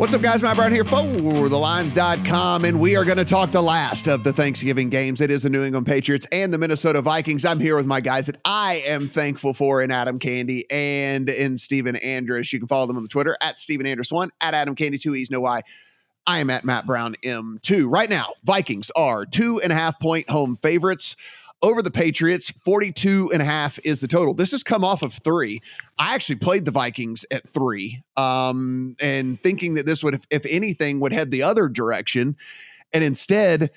What's up, guys? Matt Brown here for TheLines.com, and we are going to talk the last of the Thanksgiving games. It is the New England Patriots and the Minnesota Vikings. I'm here with my guys that I am thankful for in Adam Candy and in Stephen Andrus. You can follow them on Twitter at Stephen Andrus1, at Adam Candy 2 E's, no Y. I am at Matt Brown M2. Right now, Vikings are 2.5-point home favorites over the Patriots. 42.5 is the total. This has come off of 3. I actually played the Vikings at 3, and thinking that this would, if anything, would head the other direction. And instead,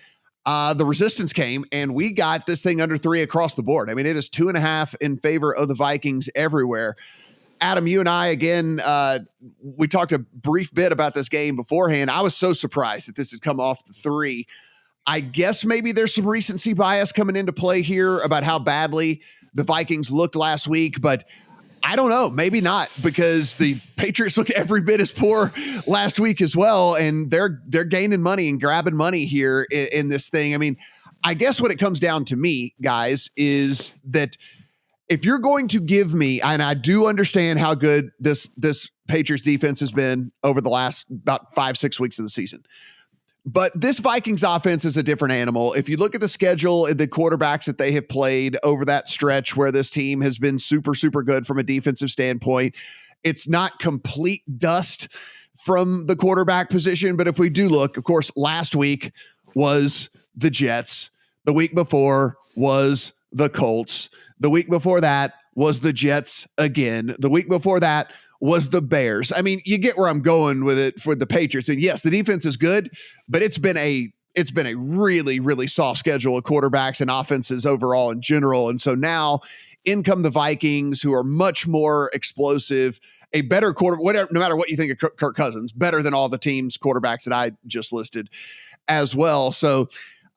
the resistance came, and we got this thing under 3 across the board. I mean, it is 2.5 in favor of the Vikings everywhere. Adam, you and I, again, we talked a brief bit about this game beforehand. I was so surprised that this had come off the 3. I guess maybe there's some recency bias coming into play here about how badly the Vikings looked last week, but I don't know, maybe not, because the Patriots looked every bit as poor last week as well, and they're gaining money and grabbing money here in this thing. I mean, I guess what it comes down to me, guys, is that if you're going to give me, and I do understand how good this Patriots defense has been over the last about 5-6 weeks of the season, but this Vikings offense is a different animal. If you look at the schedule and the quarterbacks that they have played over that stretch where this team has been super, super good from a defensive standpoint, it's not complete dust from the quarterback position. But if we do look, of course, last week was the Jets. The week before was the Colts. The week before that was the Jets again. The week before that was the Bears. I mean, you get where I'm going with it for the Patriots. And yes, the defense is good, but it's been a really, really soft schedule of quarterbacks and offenses overall in general. And so now in come the Vikings, who are much more explosive, a better quarter, whatever, no matter what you think of Kirk Cousins, better than all the teams' quarterbacks that I just listed as well. So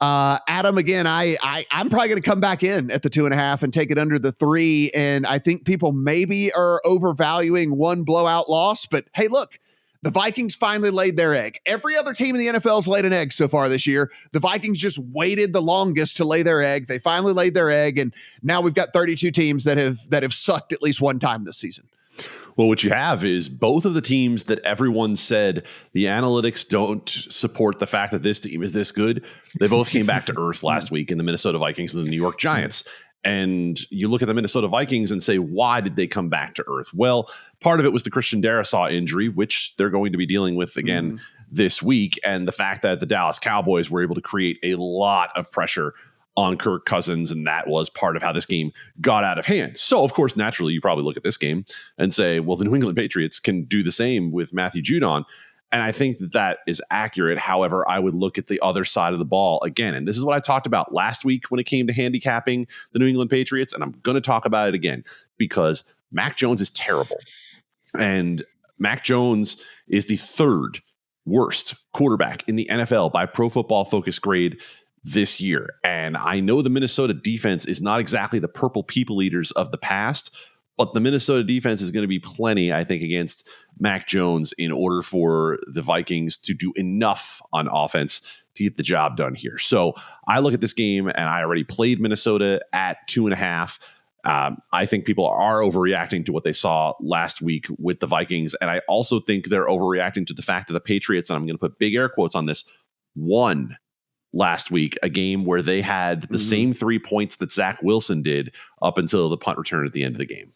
Adam, again, I'm probably going to come back in at the 2.5 and take it under the 3. And I think people maybe are overvaluing one blowout loss, but hey, look, the Vikings finally laid their egg. Every other team in the NFL has laid an egg so far this year. The Vikings just waited the longest to lay their egg. They finally laid their egg. And now we've got 32 teams that have sucked at least one time this season. Well, what you have is both of the teams that everyone said the analytics don't support the fact that this team is this good. They both came back to earth last week in the Minnesota Vikings and the New York Giants. And you look at the Minnesota Vikings and say, why did they come back to earth? Well, part of it was the Christian Darrisaw injury, which they're going to be dealing with again this week. And the fact that the Dallas Cowboys were able to create a lot of pressure on Kirk Cousins, and that was part of how this game got out of hand. So, of course, naturally, you probably look at this game and say, well, the New England Patriots can do the same with Matthew Judon. And I think that is accurate. However, I would look at the other side of the ball again. And this is what I talked about last week when it came to handicapping the New England Patriots. And I'm going to talk about it again because Mac Jones is terrible. And Mac Jones is the 3rd worst quarterback in the NFL by Pro Football Focus grade this year. And I know the Minnesota defense is not exactly the purple people eaters of the past, but the Minnesota defense is going to be plenty, I think, against Mac Jones in order for the Vikings to do enough on offense to get the job done here. So I look at this game, and I already played Minnesota at 2.5. I think people are overreacting to what they saw last week with the Vikings. And I also think they're overreacting to the fact that the Patriots, and I'm going to put big air quotes on this, won last week, a game where they had the same 3 points that Zach Wilson did up until the punt return at the end of the game.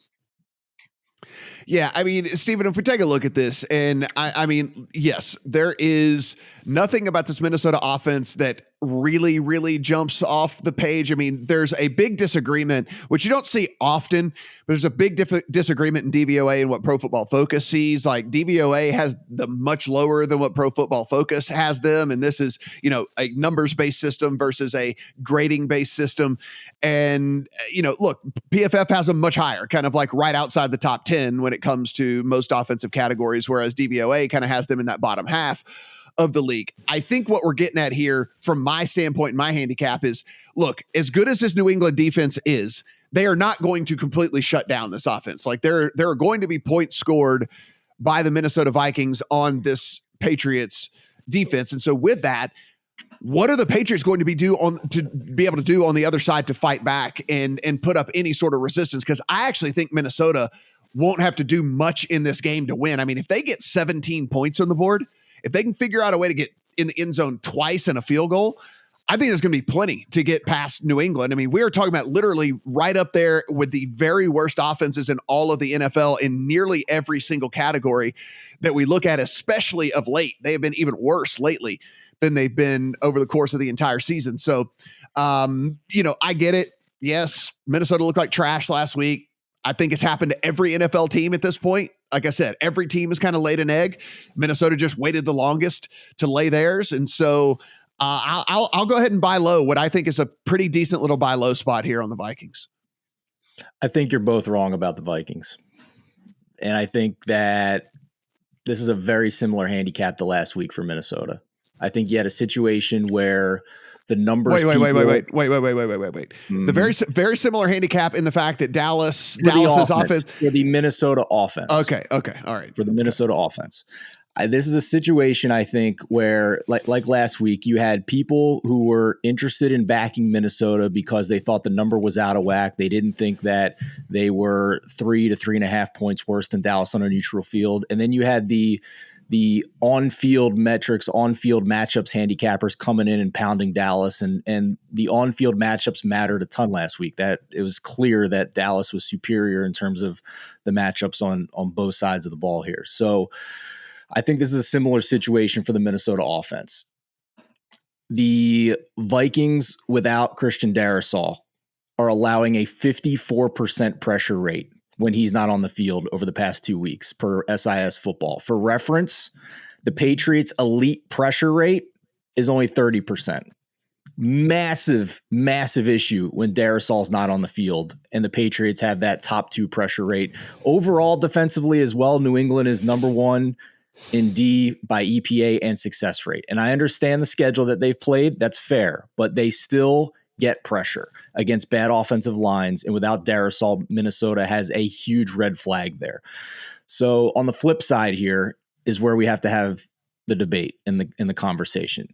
Yeah, I mean, Stephen, if we take a look at this, and I mean, yes, there is nothing about this Minnesota offense that really, really jumps off the page. I mean, there's a big disagreement, which you don't see often, but there's a big disagreement in DVOA and what Pro Football Focus sees. Like DVOA has them much lower than what Pro Football Focus has them. And this is, a numbers-based system versus a grading-based system. And, look, PFF has them much higher, kind of like right outside the top 10 when it comes to most offensive categories, whereas DVOA kind of has them in that bottom half of the league. I think what we're getting at here from my standpoint, my handicap is, look, as good as this New England defense is, they are not going to completely shut down this offense. Like there are going to be points scored by the Minnesota Vikings on this Patriots defense. And so with that, what are the Patriots going to be able to do on the other side to fight back and put up any sort of resistance? Because I actually think Minnesota won't have to do much in this game to win. I mean, if they get 17 points on the board, if they can figure out a way to get in the end zone twice and a field goal, I think there's going to be plenty to get past New England. I mean, we're talking about literally right up there with the very worst offenses in all of the NFL in nearly every single category that we look at, especially of late. They have been even worse lately than they've been over the course of the entire season. So, I get it. Yes, Minnesota looked like trash last week. I think it's happened to every NFL team at this point. Like I said, every team has kind of laid an egg. Minnesota just waited the longest to lay theirs. And so I'll go ahead and buy low, what I think is a pretty decent little buy low spot here on the Vikings. I think you're both wrong about the Vikings. And I think that this is a very similar handicap to last week for Minnesota. I think you had a situation where the numbers. Wait. Mm-hmm. The very similar handicap in the fact that Dallas's offense for the Minnesota offense. Okay. All right. For the Minnesota offense. This is a situation, I think, where like last week, you had people who were interested in backing Minnesota because they thought the number was out of whack. They didn't think that they were 3 to 3.5 points worse than Dallas on a neutral field. And then you had the on-field metrics, on-field matchups handicappers coming in and pounding Dallas. And the on-field matchups mattered a ton last week. That it was clear that Dallas was superior in terms of the matchups on both sides of the ball here. So I think this is a similar situation for the Minnesota offense. The Vikings without Christian Darrisaw are allowing a 54% pressure rate when he's not on the field over the past 2 weeks per SIS football. For reference, the Patriots' elite pressure rate is only 30%. Massive issue when Darrisaw's not on the field, and the Patriots have that top 2 pressure rate. Overall, defensively as well, New England is number 1 in D by EPA and success rate. And I understand the schedule that they've played. That's fair, but they still get pressure against bad offensive lines. And without Darrisaw, Minnesota has a huge red flag there. So on the flip side here is where we have to have the debate in the conversation.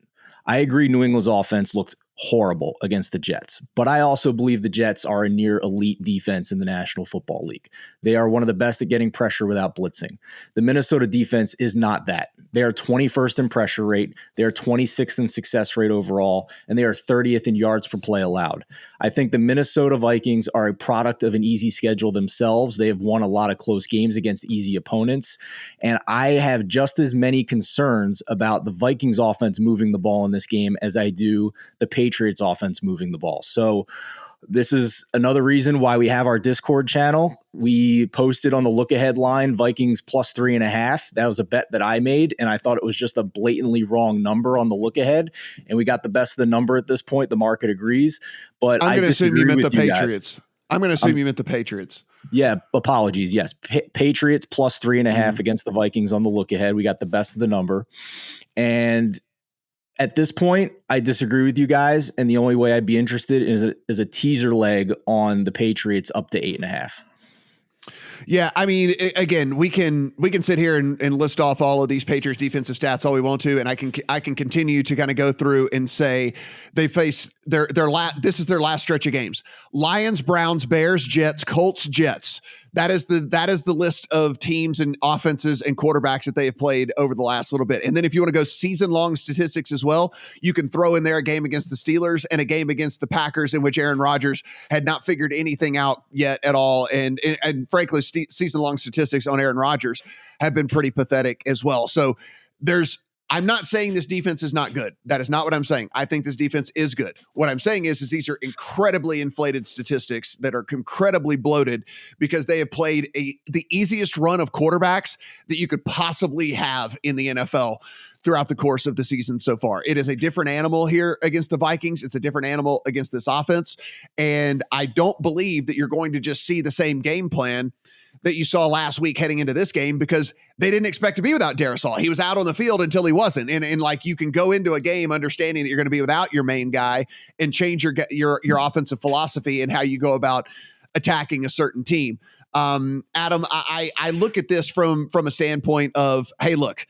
I agree New England's offense looked horrible against the Jets, but I also believe the Jets are a near elite defense in the National Football League. They are one of the best at getting pressure without blitzing. The Minnesota defense is not that. They are 21st in pressure rate. They are 26th in success rate overall, and they are 30th in yards per play allowed. I think the Minnesota Vikings are a product of an easy schedule themselves. They have won a lot of close games against easy opponents, and I have just as many concerns about the Vikings offense moving the ball in this game as I do the Patriots offense moving the ball. So this is another reason why we have our Discord channel. We posted on the look ahead line Vikings plus 3.5. That was a bet that I made, and I thought it was just a blatantly wrong number on the look ahead. And we got the best of the number at this point. The market agrees, but I'm going to assume you meant the Patriots. Guys. I'm going to assume you meant the Patriots. Yeah, apologies. Yes, Patriots plus 3.5 against the Vikings on the look ahead. We got the best of the number, and at this point, I disagree with you guys, and the only way I'd be interested is a teaser leg on the Patriots up to 8.5. Yeah, I mean, again, we can sit here and list off all of these Patriots defensive stats all we want to, and I can continue to kind of go through and say they face this is their last stretch of games: Lions, Browns, Bears, Jets, Colts, Jets. That is the list of teams and offenses and quarterbacks that they have played over the last little bit. And then if you want to go season-long statistics as well, you can throw in there a game against the Steelers and a game against the Packers in which Aaron Rodgers had not figured anything out yet at all. And frankly, season-long statistics on Aaron Rodgers have been pretty pathetic as well. So I'm not saying this defense is not good. That is not what I'm saying. I think this defense is good. What I'm saying is these are incredibly inflated statistics that are incredibly bloated because they have played the easiest run of quarterbacks that you could possibly have in the NFL throughout the course of the season so far. It is a different animal here against the Vikings. It's a different animal against this offense. And I don't believe that you're going to just see the same game plan that you saw last week heading into this game because they didn't expect to be without Darrisaw. He was out on the field until he wasn't. And like you can go into a game understanding that you're going to be without your main guy and change your offensive philosophy and how you go about attacking a certain team. Adam, I look at this from a standpoint of, hey, look,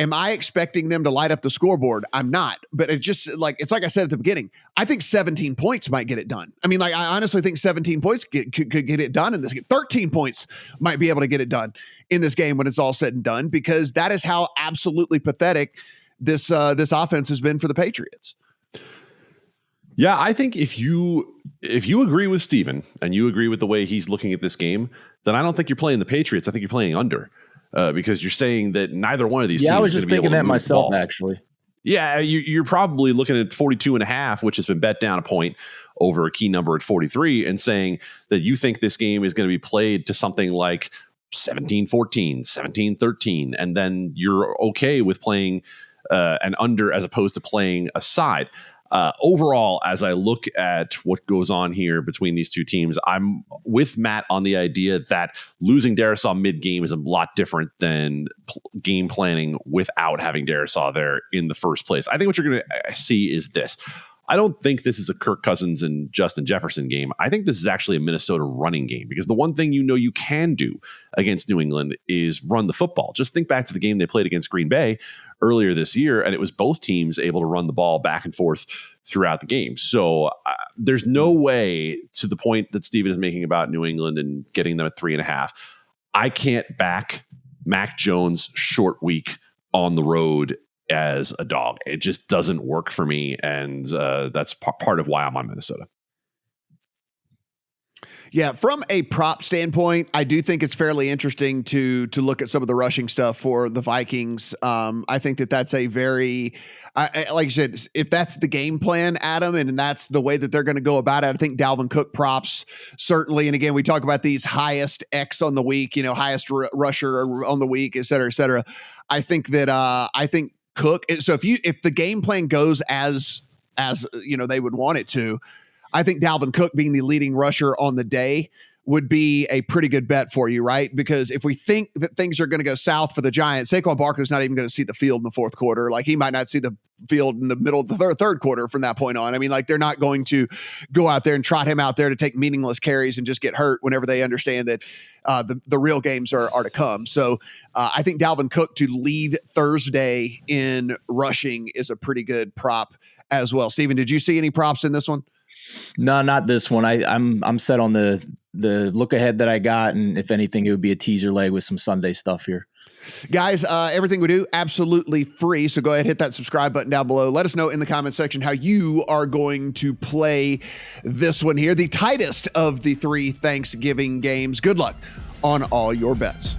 Am I expecting them to light up the scoreboard? I'm not. But it's like I said at the beginning, I think 17 points might get it done. I mean, like, I honestly think 17 points could get it done in this game. 13 points might be able to get it done in this game when it's all said and done, because that is how absolutely pathetic this offense has been for the Patriots. Yeah, I think if you agree with Steven and you agree with the way he's looking at this game, then I don't think you're playing the Patriots. I think you're playing under, because you're saying that neither one of these teams. I was just thinking that myself, actually. Yeah, you're probably looking at 42.5, which has been bet down a point over a key number at 43, and saying that you think this game is going to be played to something like 17-14, 17-13, and then you're okay with playing an under as opposed to playing a side. Overall, as I look at what goes on here between these two teams, I'm with Matt on the idea that losing Darisaw mid-game is a lot different than game planning without having Darisaw there in the first place. I think what you're going to see is this. I don't think this is a Kirk Cousins and Justin Jefferson game. I think this is actually a Minnesota running game, because the one thing you can do against New England is run the football. Just think back to the game they played against Green Bay earlier this year, and it was both teams able to run the ball back and forth throughout the game. So there's no way, to the point that Steven is making about New England and getting them at 3.5, I can't back Mac Jones short week on the road as a dog. It just doesn't work for me, and that's part of why I'm on Minnesota. Yeah, from a prop standpoint, I do think it's fairly interesting to look at some of the rushing stuff for the Vikings. I think that's a very, like you said, if that's the game plan, Adam, and that's the way that they're going to go about it, I think Dalvin Cook props certainly. And again, we talk about these highest X on the week, highest rusher on the week, et cetera, et cetera. I think that Cook. So if the game plan goes as they would want it to, I think Dalvin Cook being the leading rusher on the day would be a pretty good bet for you, right? Because if we think that things are going to go south for the Giants, Saquon Barkley's not even going to see the field in the fourth quarter. Like, he might not see the field in the middle of the third quarter from that point on. I mean, like, they're not going to go out there and trot him out there to take meaningless carries and just get hurt whenever they understand that the real games are to come. So I think Dalvin Cook to lead Thursday in rushing is a pretty good prop as well. Steven, did you see any props in this one? No, not this one. I'm set on the look ahead that I got, and if anything, it would be a teaser leg with some Sunday stuff here. Guys, everything we do, absolutely free. So go ahead, hit that subscribe button down below. Let us know in the comment section how you are going to play this one here, the tightest of the 3 Thanksgiving games. Good luck on all your bets.